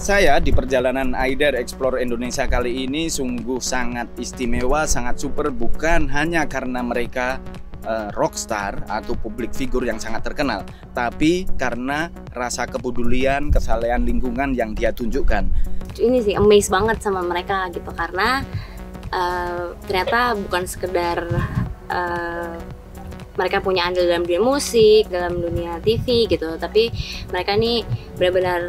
saya di perjalanan Aider Explore Indonesia kali ini sungguh sangat istimewa, sangat super, bukan hanya karena mereka rockstar atau publik figur yang sangat terkenal, tapi karena rasa kepedulian, kesalehan lingkungan yang dia tunjukkan. Ini sih amazed banget sama mereka gitu, karena ternyata bukan sekedar mereka punya andil dalam dunia musik, dalam dunia TV gitu, tapi mereka nih benar-benar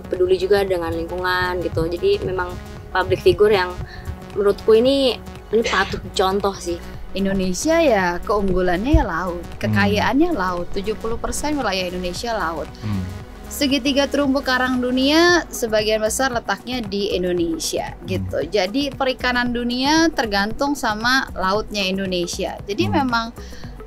peduli juga dengan lingkungan gitu. Jadi memang public figure yang menurutku ini patut contoh sih. Indonesia ya keunggulannya ya laut, kekayaannya laut, 70% wilayah Indonesia laut. Segitiga terumbu karang dunia sebagian besar letaknya di Indonesia gitu. Jadi perikanan dunia tergantung sama lautnya Indonesia. Jadi memang,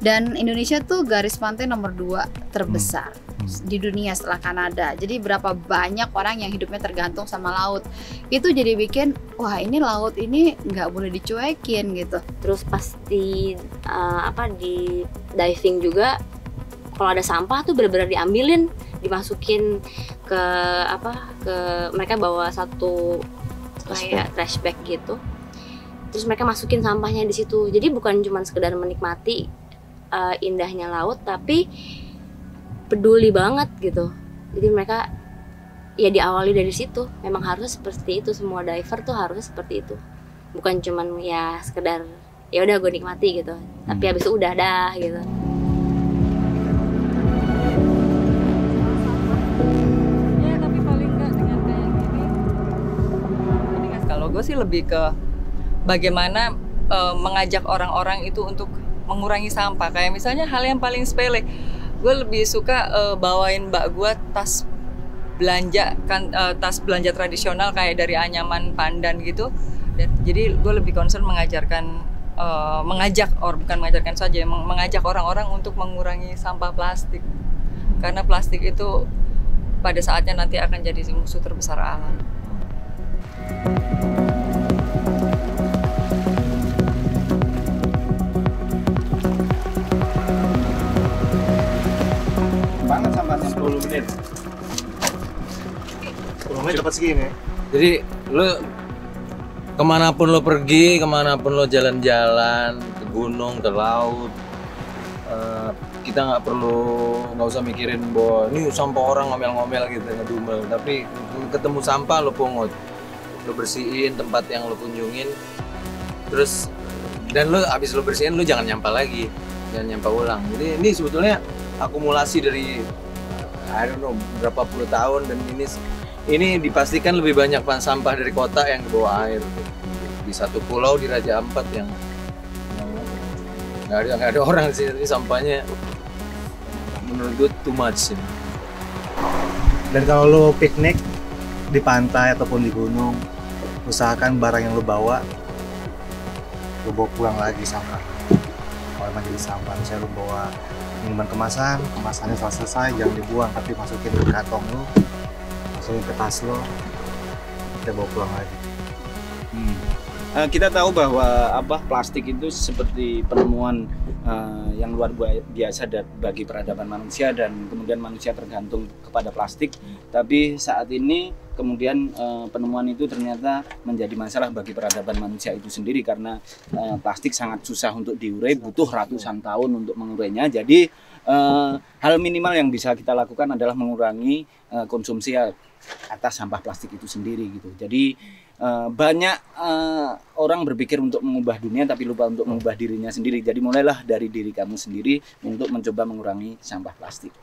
dan Indonesia tuh garis pantai nomor 2 terbesar di dunia setelah Kanada. Jadi berapa banyak orang yang hidupnya tergantung sama laut. Itu jadi bikin, wah ini laut ini nggak boleh dicuekin gitu. Terus pasti di diving juga, kalau ada sampah tuh benar-benar diambilin, dimasukin ke mereka bawa satu kayak trash bag gitu. Terus mereka masukin sampahnya di situ. Jadi bukan cuma sekedar menikmati indahnya laut, tapi peduli banget gitu. Jadi mereka ya diawali dari situ. Memang harus seperti itu, semua diver tuh harusnya seperti itu. Bukan cuman ya sekedar ya udah gue nikmati gitu, tapi habis itu udah dah gitu. Ya tapi paling enggak dengan kayak gini. Kalau gue sih lebih ke bagaimana mengajak orang-orang itu untuk mengurangi sampah. Kayak misalnya hal yang paling sepele, gue lebih suka bawain mbak gue tas belanja tas belanja tradisional kayak dari anyaman pandan gitu. Dan jadi gue lebih concern mengajak orang-orang untuk mengurangi sampah plastik, karena plastik itu pada saatnya nanti akan jadi musuh terbesar alam. Banget sampahnya 10 menit. 10 menit dapat segini. Jadi lu kemanapun lo pergi, kemanapun lo jalan-jalan, ke gunung, ke laut, kita nggak usah mikirin bahwa ini sampah orang ngomel-ngomel gitu, ngedumel. Tapi ketemu sampah lo pungut, lo bersihin tempat yang lo kunjungin, terus dan lo abis lo bersihin lo jangan nyampah lagi, jangan nyampah ulang. Jadi ini sebetulnya akumulasi dari I don't know berapa puluh tahun, dan ini dipastikan lebih banyak sampah dari kota yang dibawa air. Di satu pulau di Raja Ampat yang nggak ada orang di sini, sampahnya menurut gue too much. Dan kalau lo piknik di pantai ataupun di gunung, usahakan barang yang lo bawa bawa pulang lagi sampah. Kalau emang jadi sampah, misalnya lo bawa minuman kemasannya setelah selesai jangan dibuang, tapi masukin ke kantong lo, masukin ke tas lo, kita bawa pulang lagi. Kita tahu bahwa plastik itu seperti penemuan yang luar biasa bagi peradaban manusia, dan kemudian manusia tergantung kepada plastik. Tapi saat ini kemudian penemuan itu ternyata menjadi masalah bagi peradaban manusia itu sendiri, karena plastik sangat susah untuk diurai, butuh ratusan tahun untuk mengurainya. Jadi hal minimal yang bisa kita lakukan adalah mengurangi konsumsi atas sampah plastik itu sendiri gitu. Jadi banyak orang berpikir untuk mengubah dunia tapi lupa untuk mengubah dirinya sendiri. Jadi mulailah dari diri kamu sendiri untuk mencoba mengurangi sampah plastik.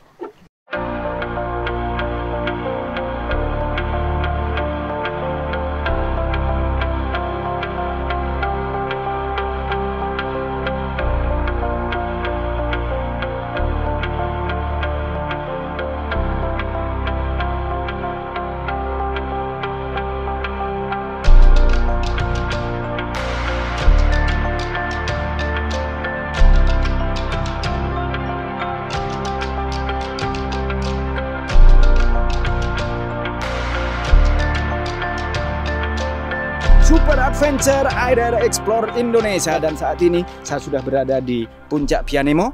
Super Adventure Aider Explore Indonesia, dan saat ini saya sudah berada di Puncak Pianemo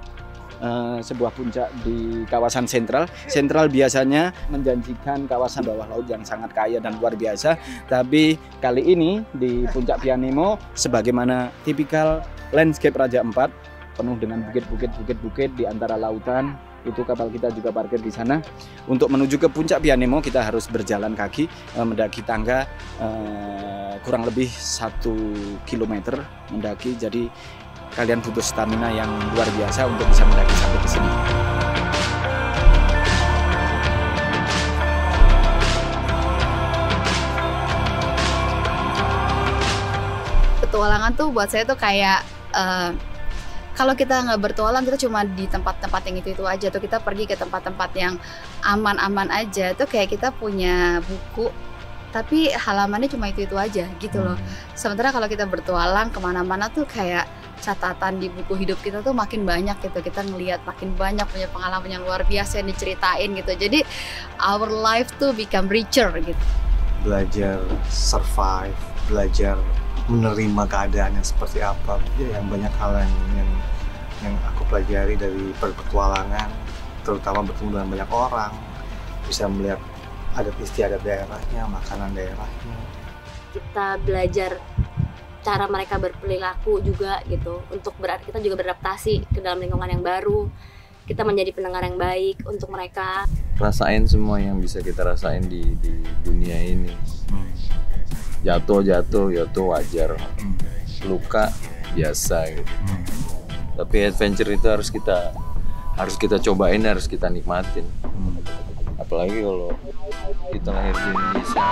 sebuah puncak di kawasan sentral. Sentral biasanya menjanjikan kawasan bawah laut yang sangat kaya dan luar biasa, tapi kali ini di puncak Pianemo sebagaimana tipikal landscape Raja Ampat, penuh dengan bukit-bukit di antara lautan. Itu kapal kita juga parkir di sana. Untuk menuju ke puncak Pianemo kita harus berjalan kaki, mendaki tangga kurang lebih 1 kilometer mendaki. Jadi kalian butuh stamina yang luar biasa untuk bisa mendaki sampai ke sini. Petualangan tuh buat saya tuh kayak kalau kita nggak bertualang, kita cuma di tempat-tempat yang itu aja tuh, kita pergi ke tempat-tempat yang aman-aman aja tuh, kayak kita punya buku tapi halamannya cuma itu aja gitu loh. Sementara kalau kita bertualang kemana-mana tuh kayak catatan di buku hidup kita tuh makin banyak gitu, kita ngelihat makin banyak, punya pengalaman yang luar biasa yang diceritain gitu. Jadi our life tuh become richer gitu. Belajar survive, belajar menerima keadaan yang seperti apa, yang banyak hal yang aku pelajari dari petualangan, terutama bertemu dengan banyak orang, bisa melihat adat istiadat daerahnya, makanan daerahnya. Kita belajar cara mereka berperilaku juga gitu, untuk kita juga beradaptasi ke dalam lingkungan yang baru, kita menjadi pendengar yang baik untuk mereka. Rasain semua yang bisa kita rasain di dunia ini. Jatuh wajar, luka biasa gitu. Tapi adventure itu harus kita cobain, harus kita nikmatin. Apalagi kalau kita lahir di Indonesia.